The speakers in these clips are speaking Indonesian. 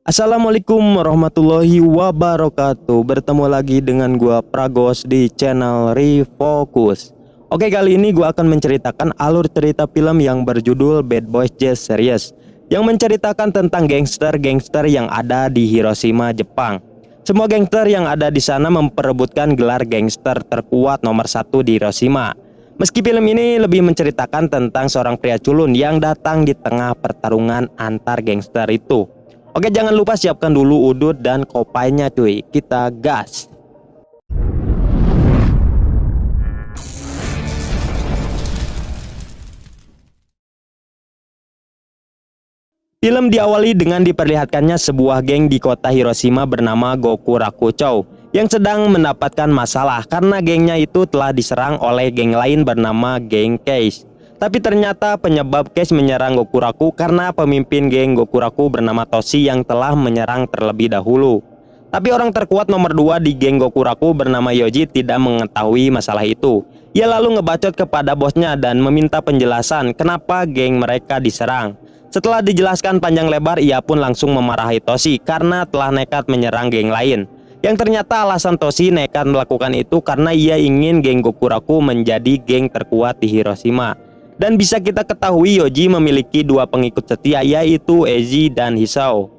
Assalamualaikum warahmatullahi wabarakatuh. Bertemu lagi dengan gua Pragos di channel Refocus. Oke, kali ini gua akan menceritakan alur cerita film yang berjudul Bad Boys Jazz Series, yang menceritakan tentang gangster-gangster yang ada di Hiroshima, Jepang. Semua gangster yang ada di sana memperebutkan gelar gangster terkuat nomor 1 di Hiroshima. Meski film ini lebih menceritakan tentang seorang pria culun yang datang di tengah pertarungan antar gangster itu. Oke, jangan lupa siapkan dulu udut dan kopainya cuy. Kita gas. Film diawali dengan diperlihatkannya sebuah geng di kota Hiroshima bernama Gokurakuchou yang sedang mendapatkan masalah karena gengnya itu telah diserang oleh geng lain bernama geng Case. Tapi ternyata penyebab Case menyerang Gokuraku karena pemimpin geng Gokuraku bernama Toshi yang telah menyerang terlebih dahulu. Tapi orang terkuat nomor 2 di geng Gokuraku bernama Yoji tidak mengetahui masalah itu. Ia lalu ngebacot kepada bosnya dan meminta penjelasan kenapa geng mereka diserang. Setelah dijelaskan panjang lebar, ia pun langsung memarahi Toshi karena telah nekat menyerang geng lain. Yang ternyata alasan Toshi nekat melakukan itu karena ia ingin geng Gokuraku menjadi geng terkuat di Hiroshima. Dan bisa kita ketahui Yoji memiliki 2 pengikut setia, yaitu Eiji dan Hisao.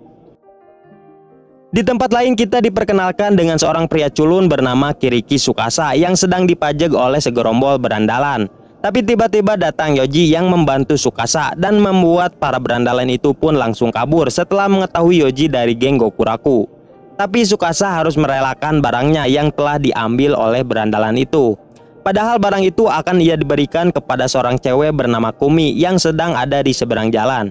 Di tempat lain kita diperkenalkan dengan seorang pria culun bernama Kiriki Tsukasa yang sedang dipajak oleh segerombol berandalan. Tapi tiba-tiba datang Yoji yang membantu Tsukasa dan membuat para berandalan itu pun langsung kabur setelah mengetahui Yoji dari geng Gokuraku. Tapi Tsukasa harus merelakan barangnya yang telah diambil oleh berandalan itu. Padahal barang itu akan ia diberikan kepada seorang cewek bernama Kumi yang sedang ada di seberang jalan.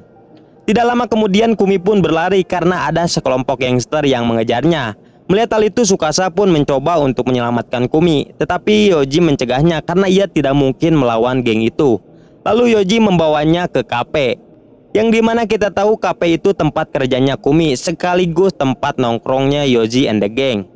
Tidak lama kemudian Kumi pun berlari karena ada sekelompok gangster yang mengejarnya. Melihat hal itu, Tsukasa pun mencoba untuk menyelamatkan Kumi, tetapi Yoji mencegahnya karena ia tidak mungkin melawan geng itu. Lalu Yoji membawanya ke kafe, yang dimana kita tahu kafe itu tempat kerjanya Kumi sekaligus tempat nongkrongnya Yoji and the gang.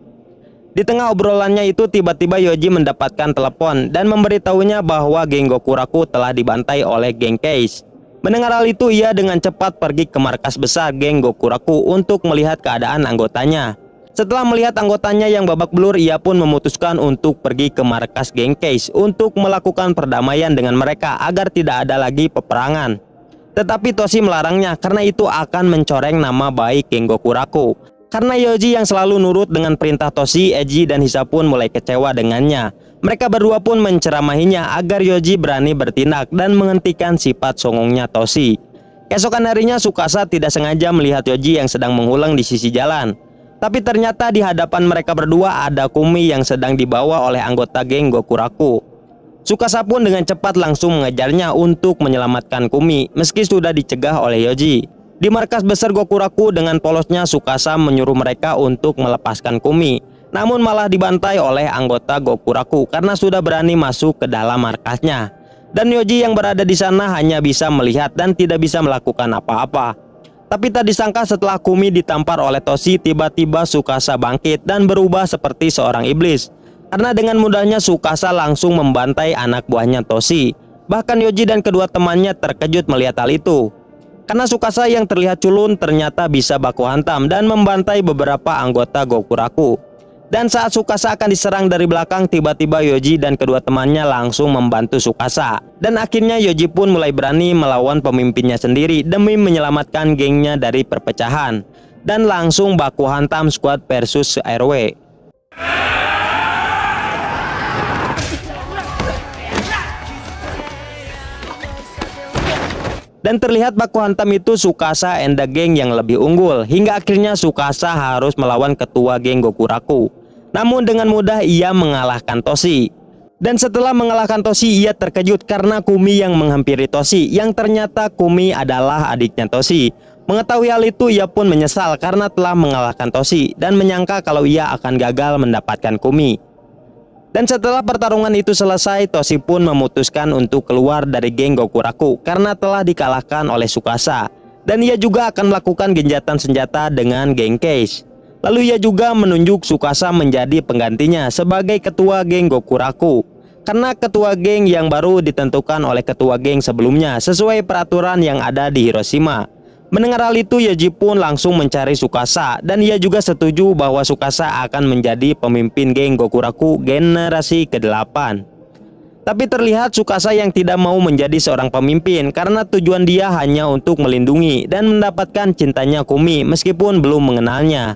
Di tengah obrolannya itu tiba-tiba Yoji mendapatkan telepon dan memberitahunya bahwa geng Gokuraku telah dibantai oleh geng Case. Mendengar hal itu, ia dengan cepat pergi ke markas besar geng Gokuraku untuk melihat keadaan anggotanya. Setelah melihat anggotanya yang babak belur, ia pun memutuskan untuk pergi ke markas geng Case untuk melakukan perdamaian dengan mereka agar tidak ada lagi peperangan. Tetapi Toshi melarangnya karena itu akan mencoreng nama baik geng Gokuraku. Karena Yoji yang selalu nurut dengan perintah Toshi, Eiji dan Hisa pun mulai kecewa dengannya. Mereka berdua pun menceramahinya agar Yoji berani bertindak dan menghentikan sifat songongnya Toshi. Keesokan harinya Tsukasa tidak sengaja melihat Yoji yang sedang mengulang di sisi jalan. Tapi ternyata di hadapan mereka berdua ada Kumi yang sedang dibawa oleh anggota geng Gokuraku. Tsukasa pun dengan cepat langsung mengejarnya untuk menyelamatkan Kumi meski sudah dicegah oleh Yoji. Di markas besar Gokuraku dengan polosnya Tsukasa menyuruh mereka untuk melepaskan Kumi, namun malah dibantai oleh anggota Gokuraku karena sudah berani masuk ke dalam markasnya. Dan Yoji yang berada di sana hanya bisa melihat dan tidak bisa melakukan apa-apa. Tapi tak disangka setelah Kumi ditampar oleh Toshi, tiba-tiba Tsukasa bangkit dan berubah seperti seorang iblis. Karena dengan mudahnya Tsukasa langsung membantai anak buahnya Toshi. Bahkan Yoji dan kedua temannya terkejut melihat hal itu. Karena Tsukasa yang terlihat culun ternyata bisa baku hantam dan membantai beberapa anggota Gokuraku. Dan saat Tsukasa akan diserang dari belakang, tiba-tiba Yoji dan kedua temannya langsung membantu Tsukasa. Dan akhirnya Yoji pun mulai berani melawan pemimpinnya sendiri demi menyelamatkan gengnya dari perpecahan. Dan langsung baku hantam squad versus RW. Dan terlihat baku hantam itu Tsukasa and the gang yang lebih unggul, hingga akhirnya Tsukasa harus melawan ketua geng Gokuraku. Namun dengan mudah ia mengalahkan Toshi. Dan setelah mengalahkan Toshi, ia terkejut karena Kumi yang menghampiri Toshi, yang ternyata Kumi adalah adiknya Toshi. Mengetahui hal itu, ia pun menyesal karena telah mengalahkan Toshi dan menyangka kalau ia akan gagal mendapatkan Kumi. Dan setelah pertarungan itu selesai, Toshi pun memutuskan untuk keluar dari geng Gokuraku karena telah dikalahkan oleh Tsukasa. Dan ia juga akan melakukan gencatan senjata dengan geng Case. Lalu ia juga menunjuk Tsukasa menjadi penggantinya sebagai ketua geng Gokuraku. Karena ketua geng yang baru ditentukan oleh ketua geng sebelumnya sesuai peraturan yang ada di Hiroshima. Mendengar hal itu, Yoji pun langsung mencari Tsukasa dan ia juga setuju bahwa Tsukasa akan menjadi pemimpin geng Gokuraku generasi ke-8. Tapi terlihat Tsukasa yang tidak mau menjadi seorang pemimpin karena tujuan dia hanya untuk melindungi dan mendapatkan cintanya Kumi meskipun belum mengenalnya.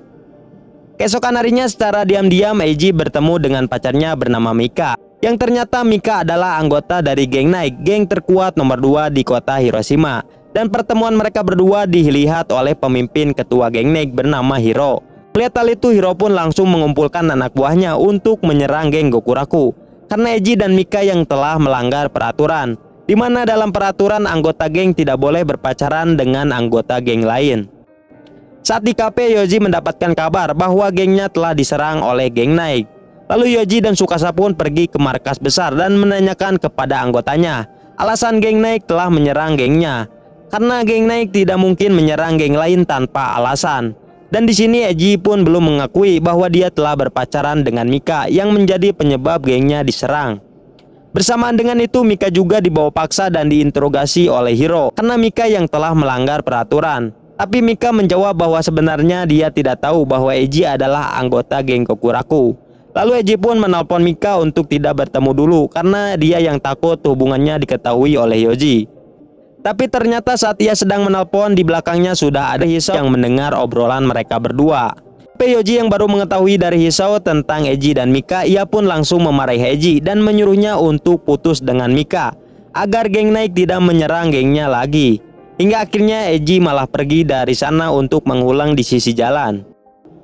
Keesokan harinya secara diam-diam Eiji bertemu dengan pacarnya bernama Mika, yang ternyata Mika adalah anggota dari geng Naik, geng terkuat nomor 2 di kota Hiroshima. Dan pertemuan mereka berdua dilihat oleh pemimpin ketua geng Naik bernama Hiro. Melihat hal itu, Hiro pun langsung mengumpulkan anak buahnya untuk menyerang geng Gokuraku karena Eiji dan Mika yang telah melanggar peraturan, di mana dalam peraturan anggota geng tidak boleh berpacaran dengan anggota geng lain. Saat di kafe, Yoji mendapatkan kabar bahwa gengnya telah diserang oleh geng Naik. Lalu Yoji dan Tsukasa pun pergi ke markas besar dan menanyakan kepada anggotanya alasan geng Naik telah menyerang gengnya. Karena geng Naik tidak mungkin menyerang geng lain tanpa alasan. Dan di sini Eiji pun belum mengakui bahwa dia telah berpacaran dengan Mika yang menjadi penyebab gengnya diserang. Bersamaan dengan itu, Mika juga dibawa paksa dan diinterogasi oleh Hiro karena Mika yang telah melanggar peraturan. Tapi Mika menjawab bahwa sebenarnya dia tidak tahu bahwa Eiji adalah anggota geng Gokuraku. Lalu Eiji pun menelpon Mika untuk tidak bertemu dulu karena dia yang takut hubungannya diketahui oleh Yoji. Tapi ternyata saat ia sedang menelpon, di belakangnya sudah ada Hisao yang mendengar obrolan mereka berdua. Tapi Yoji yang baru mengetahui dari Hisao tentang Eiji dan Mika, ia pun langsung memarahi Eiji dan menyuruhnya untuk putus dengan Mika agar geng Naik tidak menyerang gengnya lagi. Hingga akhirnya Eiji malah pergi dari sana untuk mengulang di sisi jalan.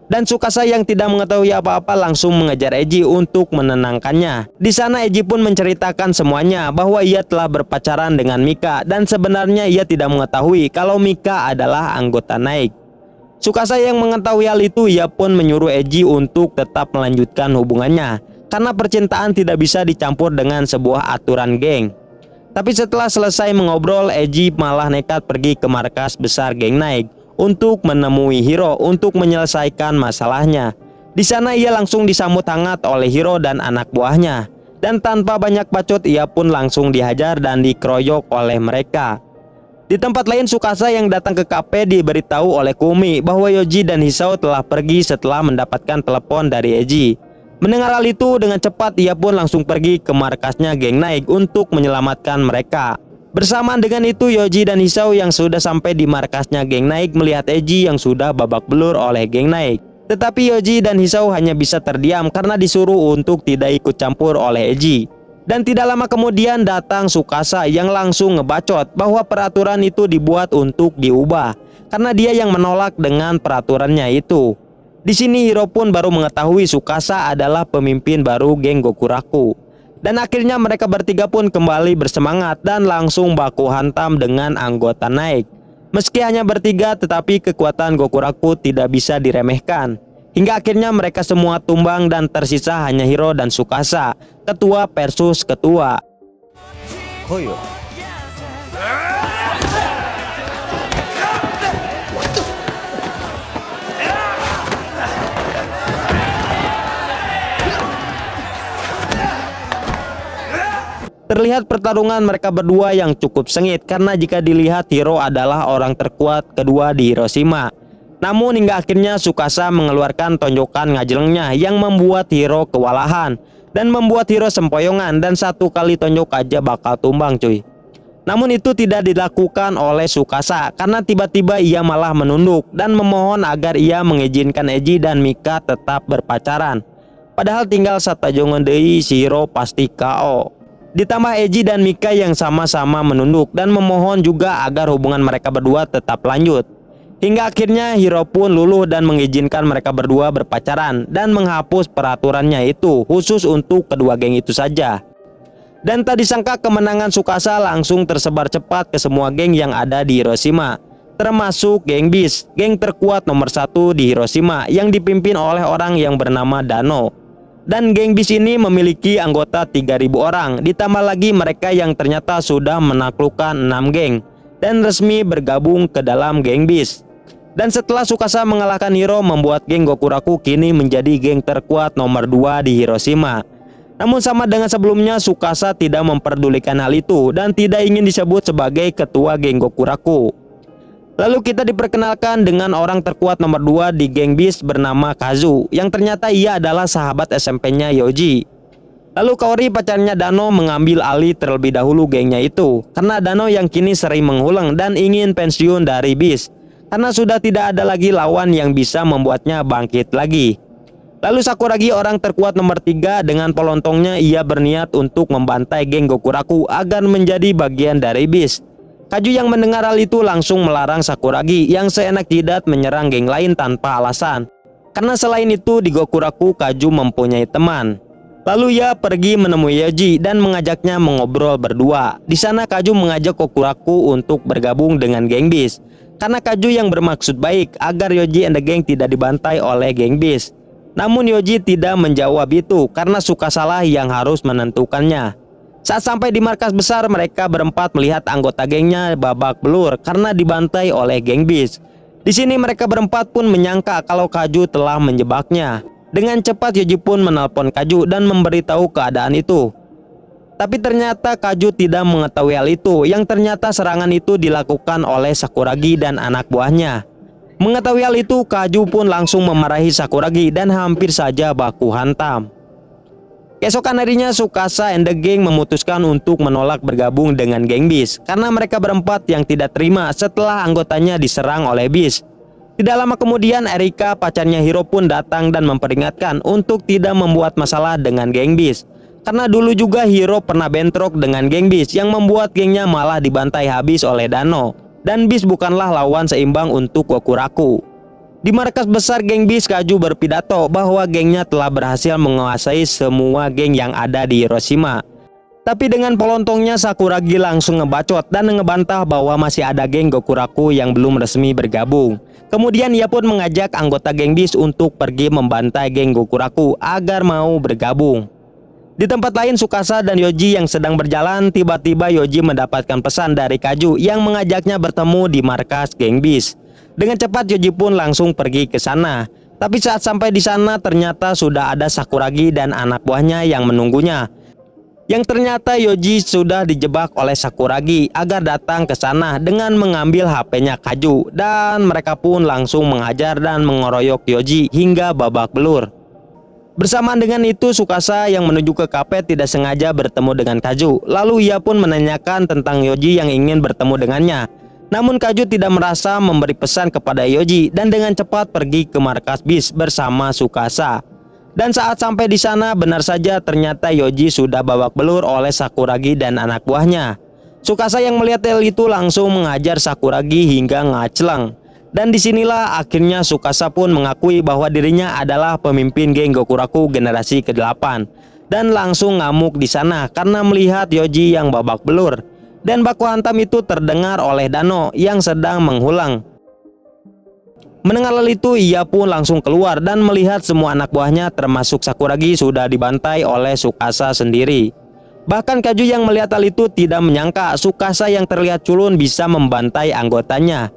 Dan Tsukasa yang tidak mengetahui apa-apa langsung mengejar Eiji untuk menenangkannya. Di sana Eiji pun menceritakan semuanya bahwa ia telah berpacaran dengan Mika dan sebenarnya ia tidak mengetahui kalau Mika adalah anggota Naik. Tsukasa yang mengetahui hal itu, ia pun menyuruh Eiji untuk tetap melanjutkan hubungannya karena percintaan tidak bisa dicampur dengan sebuah aturan geng. Tapi setelah selesai mengobrol, Eiji malah nekat pergi ke markas besar geng Naik untuk menemui Hiro untuk menyelesaikan masalahnya. Di sana ia langsung disambut hangat oleh Hiro dan anak buahnya. Dan tanpa banyak bacot, ia pun langsung dihajar dan dikeroyok oleh mereka. Di tempat lain, Tsukasa yang datang ke kafe diberitahu oleh Kumi bahwa Yoji dan Hisao telah pergi setelah mendapatkan telepon dari Eiji. Mendengar hal itu, dengan cepat ia pun langsung pergi ke markasnya geng Naik untuk menyelamatkan mereka. Bersamaan dengan itu, Yoji dan Hisao yang sudah sampai di markasnya geng Naik melihat Eiji yang sudah babak belur oleh geng Naik. Tetapi Yoji dan Hisao hanya bisa terdiam karena disuruh untuk tidak ikut campur oleh Eiji. Dan tidak lama kemudian datang Tsukasa yang langsung ngebacot bahwa peraturan itu dibuat untuk diubah karena dia yang menolak dengan peraturannya itu. Di sini Hiro pun baru mengetahui Tsukasa adalah pemimpin baru geng Gokuraku. Dan akhirnya mereka bertiga pun kembali bersemangat dan langsung baku hantam dengan anggota Naik. Meski hanya bertiga, tetapi kekuatan Gokuraku tidak bisa diremehkan. Hingga akhirnya mereka semua tumbang dan tersisa hanya Hiro dan Tsukasa, ketua versus ketua. Hoyo. Terlihat pertarungan mereka berdua yang cukup sengit karena jika dilihat Hiro adalah orang terkuat kedua di Hiroshima. Namun hingga akhirnya Tsukasa mengeluarkan tonjokan ngajlengnya yang membuat Hiro kewalahan dan membuat Hiro sempoyongan dan satu kali tonjok aja bakal tumbang cuy. Namun itu tidak dilakukan oleh Tsukasa karena tiba-tiba ia malah menunduk dan memohon agar ia mengizinkan Eiji dan Mika tetap berpacaran. Padahal tinggal satajongan deui si Hiro pasti KO. Ditambah Eiji dan Mika yang sama-sama menunduk dan memohon juga agar hubungan mereka berdua tetap lanjut. Hingga akhirnya Hiro pun luluh dan mengizinkan mereka berdua berpacaran dan menghapus peraturannya itu khusus untuk kedua geng itu saja. Dan tak disangka kemenangan Tsukasa langsung tersebar cepat ke semua geng yang ada di Hiroshima, termasuk geng Beast, geng terkuat nomor 1 di Hiroshima yang dipimpin oleh orang yang bernama Dano. Dan geng Beast ini memiliki anggota 3.000 orang, ditambah lagi mereka yang ternyata sudah menaklukkan 6 geng dan resmi bergabung ke dalam geng Beast. Dan setelah Tsukasa mengalahkan Hiro, membuat geng Gokuraku kini menjadi geng terkuat nomor 2 di Hiroshima. Namun sama dengan sebelumnya, Tsukasa tidak memperdulikan hal itu dan tidak ingin disebut sebagai ketua geng Gokuraku. Lalu kita diperkenalkan dengan orang terkuat nomor 2 di geng Beast bernama Kazu, yang ternyata ia adalah sahabat SMP-nya Yoji. Lalu Kaori, pacarnya Dano, mengambil alih terlebih dahulu gengnya itu, karena Dano yang kini sering mengulang dan ingin pensiun dari Beast, karena sudah tidak ada lagi lawan yang bisa membuatnya bangkit lagi. Lalu Sakuragi, orang terkuat nomor 3, dengan pelontongnya ia berniat untuk membantai geng Gokuraku agar menjadi bagian dari Beast. Kaju yang mendengar hal itu langsung melarang Sakuragi yang seenak jidat menyerang geng lain tanpa alasan. Karena selain itu di Gokuraku Kaju mempunyai teman. Lalu ia pergi menemui Yoji dan mengajaknya mengobrol berdua. Di sana Kaju mengajak Gokuraku untuk bergabung dengan geng Beast. Karena Kaju yang bermaksud baik agar Yoji and the Gang tidak dibantai oleh geng Beast. Namun Yoji tidak menjawab itu karena Tsukasa yang harus menentukannya. Saat sampai di markas besar, mereka berempat melihat anggota gengnya babak belur karena dibantai oleh geng Beast. Di sini mereka berempat pun menyangka kalau Kaju telah menjebaknya. Dengan cepat Yoji pun menelpon Kaju dan memberitahu keadaan itu. Tapi ternyata Kaju tidak mengetahui hal itu, yang ternyata serangan itu dilakukan oleh Sakuragi dan anak buahnya. Mengetahui hal itu, Kaju pun langsung memarahi Sakuragi dan hampir saja baku hantam. Keesokan harinya Tsukasa and the Gang memutuskan untuk menolak bergabung dengan geng Beast karena mereka berempat yang tidak terima setelah anggotanya diserang oleh Beast. Tidak lama kemudian Erika, pacarnya Hiro, pun datang dan memperingatkan untuk tidak membuat masalah dengan geng Beast. Karena dulu juga Hiro pernah bentrok dengan geng Beast yang membuat gengnya malah dibantai habis oleh Dano. Dan Beast bukanlah lawan seimbang untuk Gokuraku. Di markas besar geng Beast, Kaju berpidato bahwa gengnya telah berhasil menguasai semua geng yang ada di Hiroshima. Tapi dengan pelontongnya Sakuragi langsung ngebacot dan ngebantah bahwa masih ada geng Gokuraku yang belum resmi bergabung. Kemudian ia pun mengajak anggota geng Beast untuk pergi membantai geng Gokuraku agar mau bergabung. Di tempat lain, Tsukasa dan Yoji yang sedang berjalan, tiba-tiba Yoji mendapatkan pesan dari Kaju yang mengajaknya bertemu di markas geng Beast. Dengan cepat Yoji pun langsung pergi ke sana. Tapi saat sampai di sana ternyata sudah ada Sakuragi dan anak buahnya yang menunggunya. Yang ternyata Yoji sudah dijebak oleh Sakuragi agar datang ke sana dengan mengambil HP-nya Kaju, dan mereka pun langsung menghajar dan mengeroyok Yoji hingga babak belur. Bersamaan dengan itu, Tsukasa yang menuju ke kafe tidak sengaja bertemu dengan Kaju. Lalu ia pun menanyakan tentang Yoji yang ingin bertemu dengannya. Namun Kaju tidak merasa memberi pesan kepada Yoji dan dengan cepat pergi ke markas Beast bersama Tsukasa. Dan saat sampai di sana, benar saja ternyata Yoji sudah babak belur oleh Sakuragi dan anak buahnya. Tsukasa yang melihat hal itu langsung mengajar Sakuragi hingga ngacleng. Dan disinilah akhirnya Tsukasa pun mengakui bahwa dirinya adalah pemimpin geng Gokuraku generasi ke-8 dan langsung ngamuk di sana karena melihat Yoji yang babak belur. Dan baku hantam itu terdengar oleh Dano yang sedang menghulang. Mendengar hal itu, ia pun langsung keluar dan melihat semua anak buahnya termasuk Sakuragi sudah dibantai oleh Tsukasa sendiri. Bahkan Kaju yang melihat hal itu tidak menyangka Tsukasa yang terlihat culun bisa membantai anggotanya.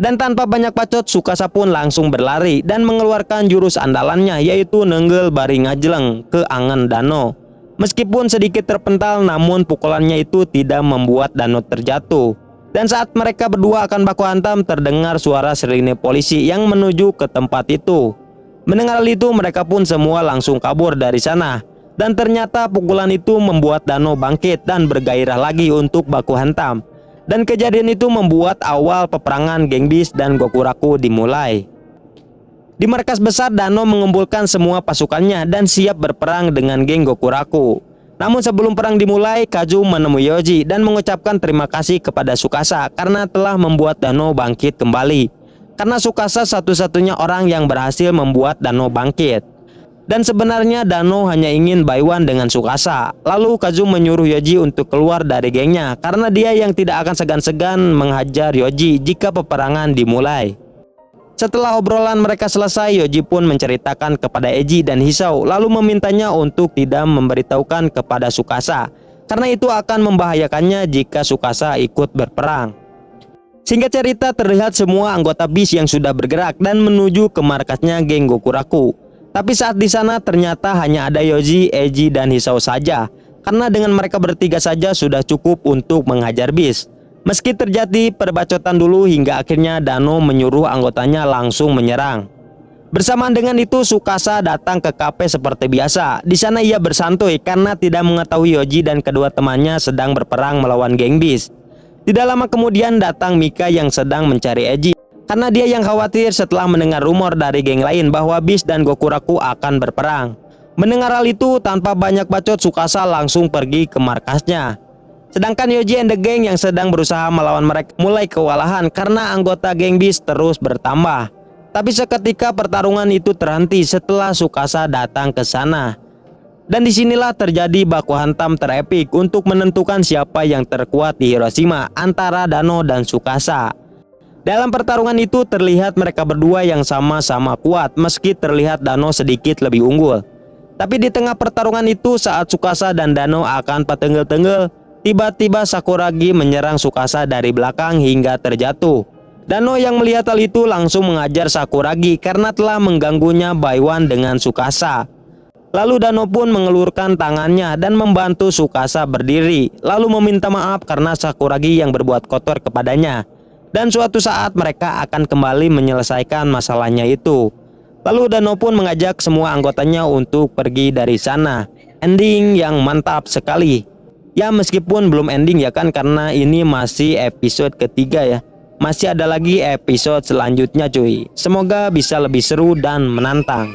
Dan tanpa banyak bacot, Tsukasa pun langsung berlari dan mengeluarkan jurus andalannya, yaitu Nenggel Bari Ngajleng ke angan Dano. Meskipun sedikit terpental, namun pukulannya itu tidak membuat Dano terjatuh. Dan saat mereka berdua akan baku hantam, terdengar suara sirine polisi yang menuju ke tempat itu. Mendengar hal itu, mereka pun semua langsung kabur dari sana. Dan ternyata pukulan itu membuat Dano bangkit dan bergairah lagi untuk baku hantam. Dan kejadian itu membuat awal peperangan geng Beast dan Gokuraku dimulai. Di markas besar, Dano mengumpulkan semua pasukannya dan siap berperang dengan geng Gokuraku. Namun sebelum perang dimulai, Kaju menemui Yoji dan mengucapkan terima kasih kepada Tsukasa karena telah membuat Dano bangkit kembali. Karena Tsukasa satu-satunya orang yang berhasil membuat Dano bangkit. Dan sebenarnya Dano hanya ingin Baiwan dengan Tsukasa. Lalu Kaju menyuruh Yoji untuk keluar dari gengnya karena dia yang tidak akan segan-segan menghajar Yoji jika peperangan dimulai. Setelah obrolan mereka selesai, Yoji pun menceritakan kepada Eiji dan Hisao, lalu memintanya untuk tidak memberitahukan kepada Tsukasa, karena itu akan membahayakannya jika Tsukasa ikut berperang. Singkat cerita, terlihat semua anggota Beast yang sudah bergerak dan menuju ke markasnya geng Gokuraku. Tapi saat di sana ternyata hanya ada Yoji, Eiji, dan Hisao saja, karena dengan mereka bertiga saja sudah cukup untuk menghajar Beast. Meski terjadi perbacotan dulu hingga akhirnya Dano menyuruh anggotanya langsung menyerang. Bersamaan dengan itu Tsukasa datang ke kafe seperti biasa. Di sana ia bersantuy karena tidak mengetahui Yoji dan kedua temannya sedang berperang melawan geng Beast. Tidak lama kemudian datang Mika yang sedang mencari Eiji, karena dia yang khawatir setelah mendengar rumor dari geng lain bahwa Beast dan Gokuraku akan berperang. Mendengar hal itu, tanpa banyak bacot Tsukasa langsung pergi ke markasnya. Sedangkan Yoji and the gang yang sedang berusaha melawan mereka mulai kewalahan karena anggota geng Beast terus bertambah. Tapi seketika pertarungan itu terhenti setelah Tsukasa datang ke sana. Dan disinilah terjadi baku hantam terepik untuk menentukan siapa yang terkuat di Hiroshima antara Dano dan Tsukasa. Dalam pertarungan itu terlihat mereka berdua yang sama-sama kuat meski terlihat Dano sedikit lebih unggul. Tapi di tengah pertarungan itu saat Tsukasa dan Dano akan petenggel-tenggel, tiba-tiba Sakuragi menyerang Tsukasa dari belakang hingga terjatuh. Dano yang melihat hal itu langsung mengajar Sakuragi karena telah mengganggunya Baiwan dengan Tsukasa. Lalu Dano pun mengelurkan tangannya dan membantu Tsukasa berdiri, lalu meminta maaf karena Sakuragi yang berbuat kotor kepadanya. Dan suatu saat mereka akan kembali menyelesaikan masalahnya itu. Lalu Dano pun mengajak semua anggotanya untuk pergi dari sana. Ending yang mantap sekali. Ya meskipun belum ending ya kan, karena ini masih episode ketiga ya. Masih ada lagi episode selanjutnya cuy. Semoga bisa lebih seru dan menantang.